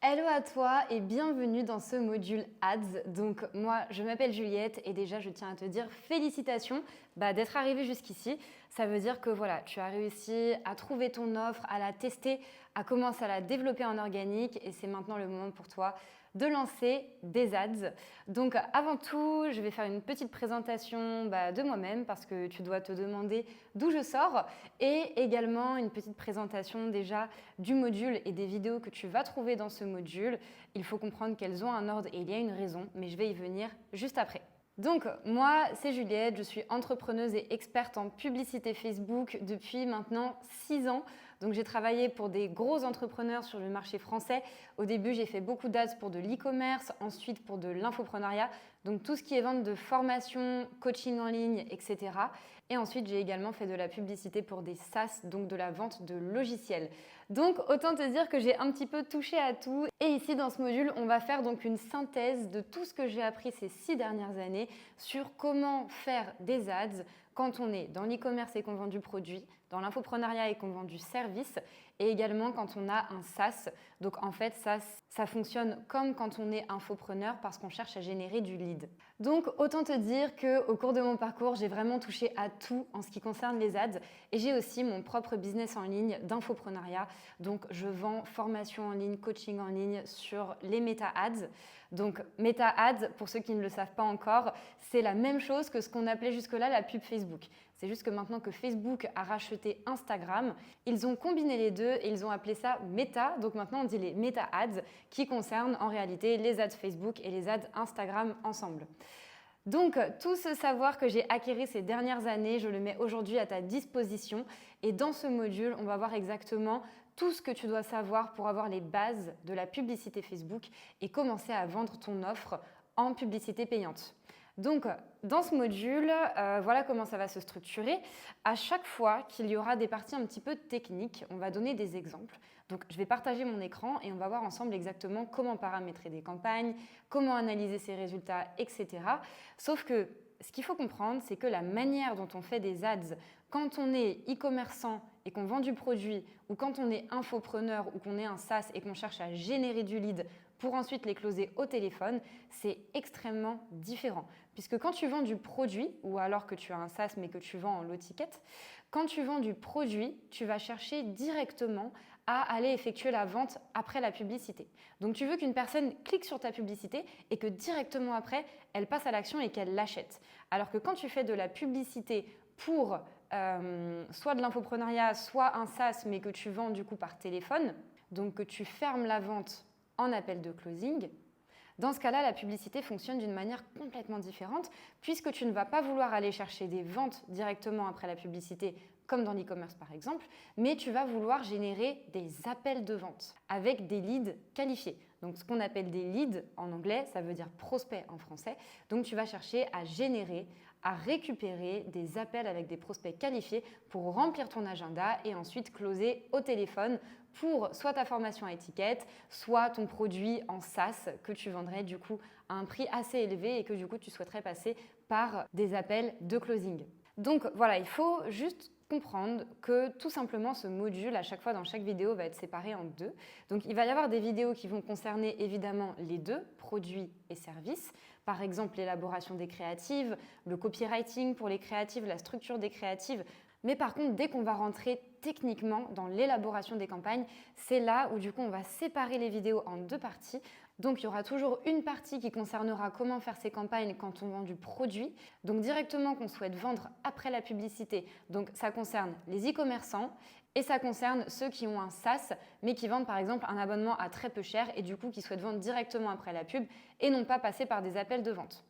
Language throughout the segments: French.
Hello à toi et bienvenue dans ce module Ads. Donc moi je m'appelle Juliette et déjà je tiens à te dire félicitations d'être arrivée jusqu'ici. Ça veut dire que voilà, tu as réussi à trouver ton offre, à la tester, à commencer à la développer en organique et c'est maintenant le moment pour toi de lancer des ads. Donc avant tout, je vais faire une petite présentation de moi-même parce que tu dois te demander d'où je sors et également une petite présentation déjà du module et des vidéos que tu vas trouver dans ce module. Il faut comprendre qu'elles ont un ordre et il y a une raison, mais je vais y venir juste après. Donc moi, c'est Juliette, je suis entrepreneuse et experte en publicité Facebook depuis maintenant 6 ans. Donc j'ai travaillé pour des gros entrepreneurs sur le marché français. Au début, j'ai fait beaucoup d'ads pour de l'e-commerce, ensuite pour de l'infoprenariat, donc tout ce qui est vente de formation, coaching en ligne, etc. Et ensuite, j'ai également fait de la publicité pour des SaaS, donc de la vente de logiciels. Donc autant te dire que j'ai un petit peu touché à tout. Et ici, dans ce module, on va faire donc une synthèse de tout ce que j'ai appris ces 6 dernières années sur comment faire des ads quand on est dans l'e-commerce et qu'on vend du produit, dans l'infoprenariat et qu'on vend du service, et également quand on a un SaaS. Donc en fait, ça fonctionne comme quand on est infopreneur parce qu'on cherche à générer du lead. Donc autant te dire qu'au cours de mon parcours, j'ai vraiment touché à tout en ce qui concerne les ads et j'ai aussi mon propre business en ligne d'infoprenariat. Donc je vends formation en ligne, coaching en ligne sur les Meta Ads. Donc Meta Ads, pour ceux qui ne le savent pas encore, c'est la même chose que ce qu'on appelait jusque-là la pub Facebook. C'est juste que maintenant que Facebook a racheté Instagram, ils ont combiné les deux et ils ont appelé ça Meta. Donc maintenant on dit les Meta Ads qui concernent en réalité les ads Facebook et les ads Instagram ensemble. Donc tout ce savoir que j'ai acquis ces dernières années, je le mets aujourd'hui à ta disposition et dans ce module, on va voir exactement tout ce que tu dois savoir pour avoir les bases de la publicité Facebook et commencer à vendre ton offre en publicité payante. Donc, dans ce module, voilà comment ça va se structurer. À chaque fois qu'il y aura des parties un petit peu techniques, on va donner des exemples. Donc, je vais partager mon écran et on va voir ensemble exactement comment paramétrer des campagnes, comment analyser ses résultats, etc. Sauf que ce qu'il faut comprendre, c'est que la manière dont on fait des ads quand on est e-commerçant et qu'on vend du produit ou quand on est infopreneur ou qu'on est un SaaS et qu'on cherche à générer du lead pour ensuite les closer au téléphone, c'est extrêmement différent. Puisque quand tu vends du produit, ou alors que tu as un SaaS mais que tu vends en low ticket, quand tu vends du produit, tu vas chercher directement à aller effectuer la vente après la publicité. Donc tu veux qu'une personne clique sur ta publicité et que directement après, elle passe à l'action et qu'elle l'achète. Alors que quand tu fais de la publicité pour soit de l'infoprenariat, soit un SaaS mais que tu vends du coup par téléphone, donc que tu fermes la vente en appel de closing, dans ce cas-là, la publicité fonctionne d'une manière complètement différente puisque tu ne vas pas vouloir aller chercher des ventes directement après la publicité comme dans l'e-commerce par exemple, mais tu vas vouloir générer des appels de vente avec des leads qualifiés. Donc ce qu'on appelle des leads en anglais, ça veut dire prospect en français. Donc tu vas chercher à générer, à récupérer des appels avec des prospects qualifiés pour remplir ton agenda et ensuite closer au téléphone pour soit ta formation à étiquette, soit ton produit en SaaS que tu vendrais du coup à un prix assez élevé et que du coup tu souhaiterais passer par des appels de closing. Donc voilà, il faut juste comprendre que tout simplement ce module, à chaque fois dans chaque vidéo, va être séparé en deux. Donc il va y avoir des vidéos qui vont concerner évidemment les deux, produits et services. Par exemple, l'élaboration des créatives, le copywriting pour les créatives, la structure des créatives. Mais par contre, dès qu'on va rentrer techniquement dans l'élaboration des campagnes, c'est là où du coup on va séparer les vidéos en deux parties. Donc il y aura toujours une partie qui concernera comment faire ces campagnes quand on vend du produit, donc directement qu'on souhaite vendre après la publicité. Donc ça concerne les e-commerçants et ça concerne ceux qui ont un SaaS mais qui vendent par exemple un abonnement à très peu cher et du coup qui souhaitent vendre directement après la pub et non pas passer par des appels de vente.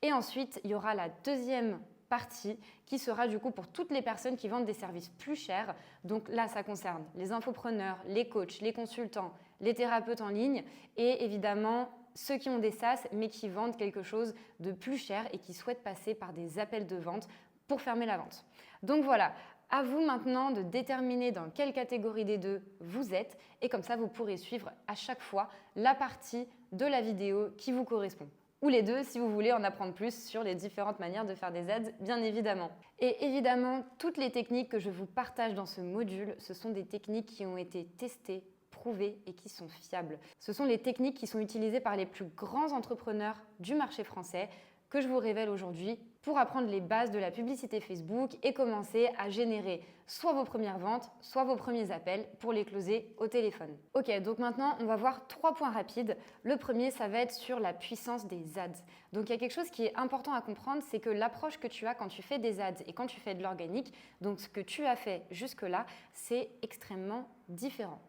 Et ensuite, il y aura la deuxième partie qui sera du coup pour toutes les personnes qui vendent des services plus chers. Donc là, ça concerne les infopreneurs, les coachs, les consultants, les thérapeutes en ligne et évidemment ceux qui ont des SaaS mais qui vendent quelque chose de plus cher et qui souhaitent passer par des appels de vente pour fermer la vente. Donc voilà, à vous maintenant de déterminer dans quelle catégorie des deux vous êtes et comme ça vous pourrez suivre à chaque fois la partie de la vidéo qui vous correspond. Ou les deux si vous voulez en apprendre plus sur les différentes manières de faire des ads, bien évidemment. Et évidemment, toutes les techniques que je vous partage dans ce module, ce sont des techniques qui ont été testées, prouvées et qui sont fiables. Ce sont les techniques qui sont utilisées par les plus grands entrepreneurs du marché français que je vous révèle aujourd'hui pour apprendre les bases de la publicité Facebook et commencer à générer soit vos premières ventes, soit vos premiers appels pour les closer au téléphone. Ok, donc maintenant on va voir 3 points rapides. Le premier, ça va être sur la puissance des ads. Donc il y a quelque chose qui est important à comprendre, c'est que l'approche que tu as quand tu fais des ads et quand tu fais de l'organique, donc ce que tu as fait jusque-là, c'est extrêmement différent.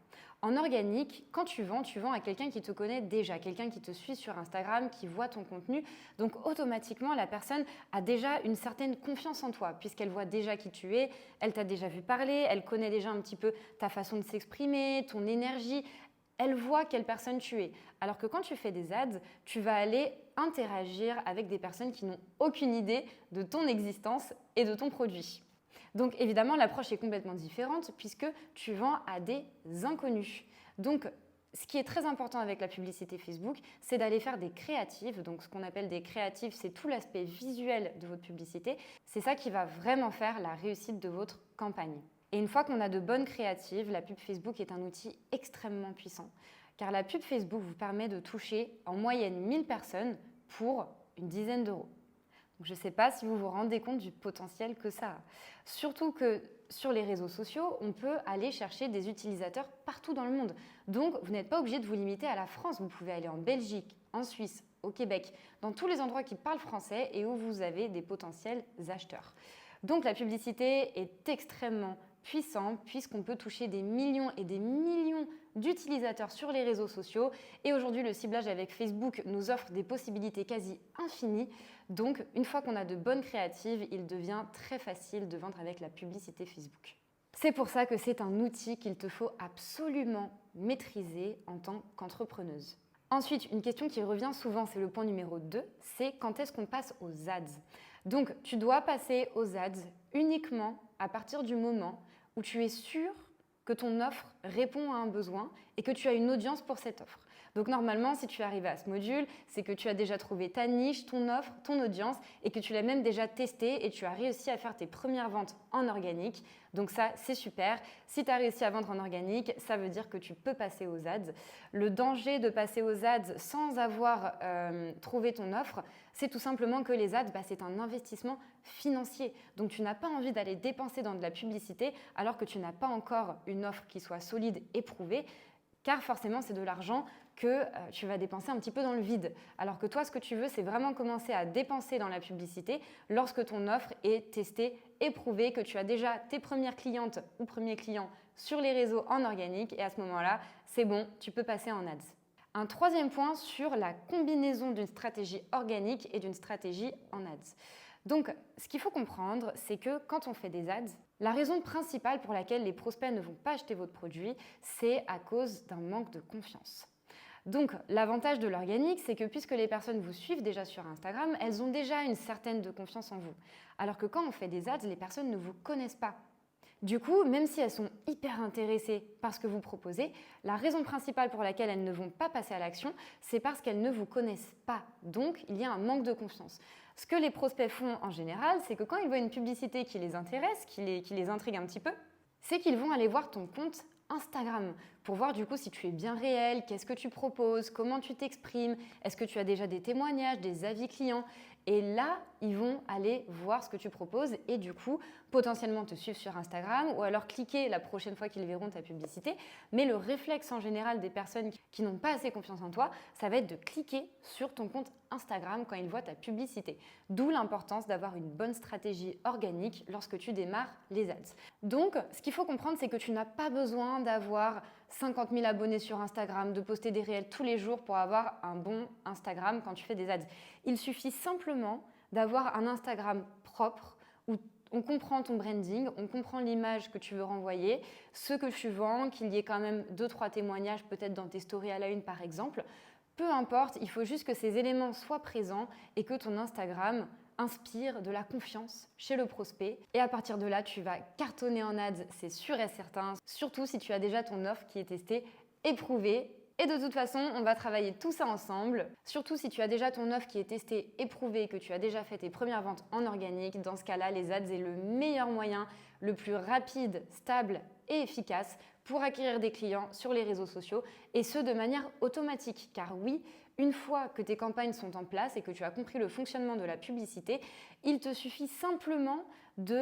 En organique, quand tu vends à quelqu'un qui te connaît déjà, quelqu'un qui te suit sur Instagram, qui voit ton contenu. Donc automatiquement, la personne a déjà une certaine confiance en toi puisqu'elle voit déjà qui tu es, elle t'a déjà vu parler, elle connaît déjà un petit peu ta façon de s'exprimer, ton énergie. Elle voit quelle personne tu es. Alors que quand tu fais des ads, tu vas aller interagir avec des personnes qui n'ont aucune idée de ton existence et de ton produit. Donc évidemment, l'approche est complètement différente puisque tu vends à des inconnus. Donc ce qui est très important avec la publicité Facebook, c'est d'aller faire des créatives. Donc ce qu'on appelle des créatives, c'est tout l'aspect visuel de votre publicité. C'est ça qui va vraiment faire la réussite de votre campagne. Et une fois qu'on a de bonnes créatives, la pub Facebook est un outil extrêmement puissant. Car la pub Facebook vous permet de toucher en moyenne 1000 personnes pour une dizaine d'euros. Je ne sais pas si vous vous rendez compte du potentiel que ça a. Surtout que sur les réseaux sociaux, on peut aller chercher des utilisateurs partout dans le monde. Donc, vous n'êtes pas obligé de vous limiter à la France. Vous pouvez aller en Belgique, en Suisse, au Québec, dans tous les endroits qui parlent français et où vous avez des potentiels acheteurs. Donc, la publicité est extrêmement puissante puisqu'on peut toucher des millions et des millions d'utilisateurs sur les réseaux sociaux. Et aujourd'hui, le ciblage avec Facebook nous offre des possibilités quasi infinies. Donc, une fois qu'on a de bonnes créatives, il devient très facile de vendre avec la publicité Facebook. C'est pour ça que c'est un outil qu'il te faut absolument maîtriser en tant qu'entrepreneuse. Ensuite, une question qui revient souvent, c'est le point numéro 2, c'est quand est-ce qu'on passe aux ads. Donc, tu dois passer aux ads uniquement à partir du moment où tu es sûr que ton offre répond à un besoin et que tu as une audience pour cette offre. Donc normalement, si tu es arrivé à ce module, c'est que tu as déjà trouvé ta niche, ton offre, ton audience et que tu l'as même déjà testé et tu as réussi à faire tes premières ventes en organique. Donc ça, c'est super. Si tu as réussi à vendre en organique, ça veut dire que tu peux passer aux ads. Le danger de passer aux ads sans avoir trouvé ton offre, c'est tout simplement que les ads, c'est un investissement financier. Donc tu n'as pas envie d'aller dépenser dans de la publicité alors que tu n'as pas encore une offre qui soit solide et prouvée, car forcément c'est de l'argent que tu vas dépenser un petit peu dans le vide. Alors que toi, ce que tu veux, c'est vraiment commencer à dépenser dans la publicité lorsque ton offre est testée et prouvée, que tu as déjà tes premières clientes ou premiers clients sur les réseaux en organique et à ce moment-là, c'est bon, tu peux passer en ads. Un troisième point sur la combinaison d'une stratégie organique et d'une stratégie en ads. Donc, ce qu'il faut comprendre, c'est que quand on fait des ads, la raison principale pour laquelle les prospects ne vont pas acheter votre produit, c'est à cause d'un manque de confiance. Donc, l'avantage de l'organique, c'est que puisque les personnes vous suivent déjà sur Instagram, elles ont déjà une certaine de confiance en vous. Alors que quand on fait des ads, les personnes ne vous connaissent pas. Du coup, même si elles sont hyper intéressées par ce que vous proposez, la raison principale pour laquelle elles ne vont pas passer à l'action, c'est parce qu'elles ne vous connaissent pas. Donc, il y a un manque de confiance. Ce que les prospects font en général, c'est que quand ils voient une publicité qui les intéresse, qui les intrigue un petit peu, c'est qu'ils vont aller voir ton compte Instagram pour voir du coup si tu es bien réel, qu'est-ce que tu proposes, comment tu t'exprimes, est-ce que tu as déjà des témoignages, des avis clients. Et là, ils vont aller voir ce que tu proposes et du coup, potentiellement te suivre sur Instagram ou alors cliquer la prochaine fois qu'ils verront ta publicité. Mais le réflexe en général des personnes qui n'ont pas assez confiance en toi, ça va être de cliquer sur ton compte Instagram quand ils voient ta publicité. D'où l'importance d'avoir une bonne stratégie organique lorsque tu démarres les ads. Donc, ce qu'il faut comprendre, c'est que tu n'as pas besoin d'avoir 50 000 abonnés sur Instagram, de poster des réels tous les jours pour avoir un bon Instagram quand tu fais des ads. Il suffit simplement d'avoir un Instagram propre où on comprend ton branding, on comprend l'image que tu veux renvoyer, ce que tu vends, qu'il y ait quand même 2-3 témoignages peut-être dans tes stories à la une par exemple. Peu importe, il faut juste que ces éléments soient présents et que ton Instagram inspire de la confiance chez le prospect. Et à partir de là, tu vas cartonner en ads, c'est sûr et certain, surtout si tu as déjà ton offre qui est testée, éprouvée. Et de toute façon, on va travailler tout ça ensemble. Surtout si tu as déjà ton offre qui est testée, éprouvée, que tu as déjà fait tes premières ventes en organique. Dans ce cas-là, les ads est le meilleur moyen, le plus rapide, stable et efficace pour acquérir des clients sur les réseaux sociaux et ce de manière automatique. Car oui, une fois que tes campagnes sont en place et que tu as compris le fonctionnement de la publicité, il te suffit simplement de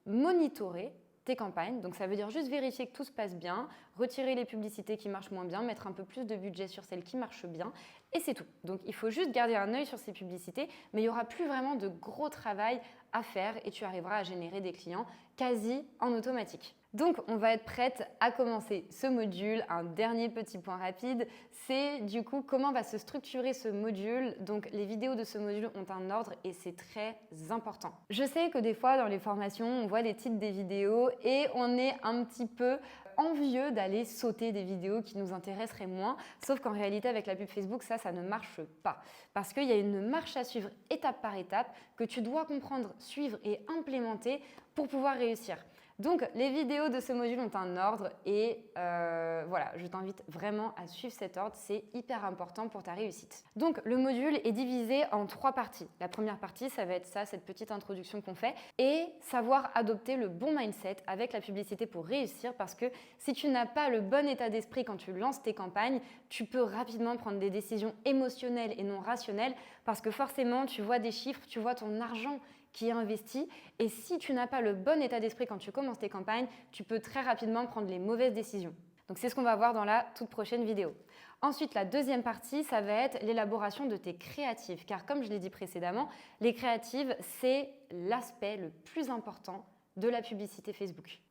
monitorer tes campagnes. Donc ça veut dire juste vérifier que tout se passe bien, retirer les publicités qui marchent moins bien, mettre un peu plus de budget sur celles qui marchent bien et c'est tout. Donc il faut juste garder un œil sur ces publicités, mais il n'y aura plus vraiment de gros travail à faire et tu arriveras à générer des clients quasi en automatique. Donc on va être prête à commencer ce module. Un dernier petit point rapide, c'est du coup comment va se structurer ce module. Donc les vidéos de ce module ont un ordre et c'est très important. Je sais que des fois dans les formations, on voit les titres des vidéos et on est un petit peu envieux d'aller sauter des vidéos qui nous intéresseraient moins, sauf qu'en réalité avec la pub Facebook, ça ne marche pas. Parce qu'il y a une marche à suivre étape par étape que tu dois comprendre, suivre et implémenter pour pouvoir réussir. Donc, les vidéos de ce module ont un ordre et voilà, je t'invite vraiment à suivre cet ordre, c'est hyper important pour ta réussite. Donc, le module est divisé en 3 parties. La première partie, ça va être ça, cette petite introduction qu'on fait et savoir adopter le bon mindset avec la publicité pour réussir parce que si tu n'as pas le bon état d'esprit quand tu lances tes campagnes, tu peux rapidement prendre des décisions émotionnelles et non rationnelles parce que forcément, tu vois des chiffres, tu vois ton argent qui est investi et si tu n'as pas le bon état d'esprit quand tu commences tes campagnes, tu peux très rapidement prendre les mauvaises décisions. Donc c'est ce qu'on va voir dans la toute prochaine vidéo. Ensuite, la deuxième partie, ça va être l'élaboration de tes créatives car comme je l'ai dit précédemment, les créatives, c'est l'aspect le plus important de la publicité Facebook.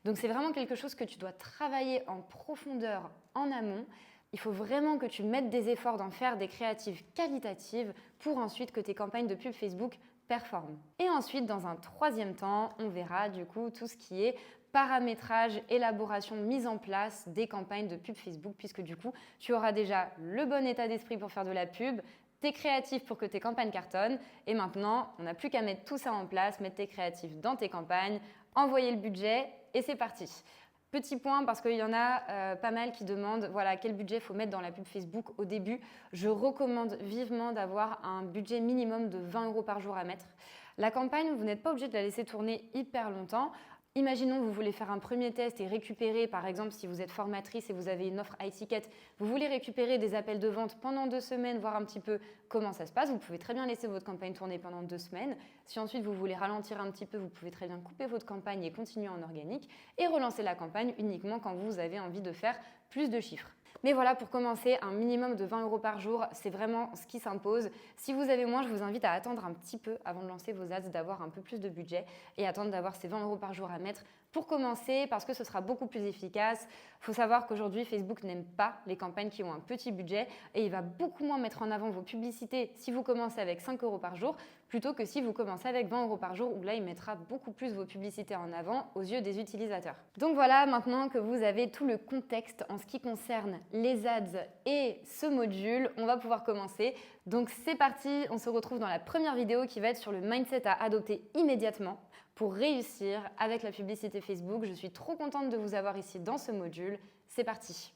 Donc c'est vraiment quelque chose que tu dois travailler en profondeur en amont. Il faut vraiment que tu mettes des efforts d'en faire des créatives qualitatives pour ensuite que tes campagnes de pub Facebook performent. Et ensuite, dans un troisième temps, on verra du coup tout ce qui est paramétrage, élaboration, mise en place des campagnes de pub Facebook puisque du coup, tu auras déjà le bon état d'esprit pour faire de la pub, tes créatifs pour que tes campagnes cartonnent et maintenant, on n'a plus qu'à mettre tout ça en place, mettre tes créatifs dans tes campagnes, envoyer le budget et c'est parti. Petit point parce qu'il y en a pas mal qui demandent voilà, quel budget il faut mettre dans la pub Facebook au début. Je recommande vivement d'avoir un budget minimum de 20 € par jour à mettre. La campagne, vous n'êtes pas obligé de la laisser tourner hyper longtemps. Imaginons que vous voulez faire un premier test et récupérer, par exemple, si vous êtes formatrice et vous avez une offre high ticket, vous voulez récupérer des appels de vente pendant 2 semaines, voir un petit peu comment ça se passe. Vous pouvez très bien laisser votre campagne tourner pendant 2 semaines. Si ensuite vous voulez ralentir un petit peu, vous pouvez très bien couper votre campagne et continuer en organique et relancer la campagne uniquement quand vous avez envie de faire plus de chiffres. Mais voilà, pour commencer, un minimum de 20 € par jour, c'est vraiment ce qui s'impose. Si vous avez moins, je vous invite à attendre un petit peu avant de lancer vos ads, d'avoir un peu plus de budget et attendre d'avoir ces 20 € par jour à mettre pour commencer parce que ce sera beaucoup plus efficace. Il faut savoir qu'aujourd'hui, Facebook n'aime pas les campagnes qui ont un petit budget et il va beaucoup moins mettre en avant vos publicités si vous commencez avec 5 € par jour plutôt que si vous commencez avec 20 € par jour où là, il mettra beaucoup plus vos publicités en avant aux yeux des utilisateurs. Donc voilà, maintenant que vous avez tout le contexte en ce qui concerne les ads et ce module, on va pouvoir commencer. Donc c'est parti, on se retrouve dans la première vidéo qui va être sur le mindset à adopter immédiatement pour réussir avec la publicité Facebook. Je suis trop contente de vous avoir ici dans ce module. C'est parti.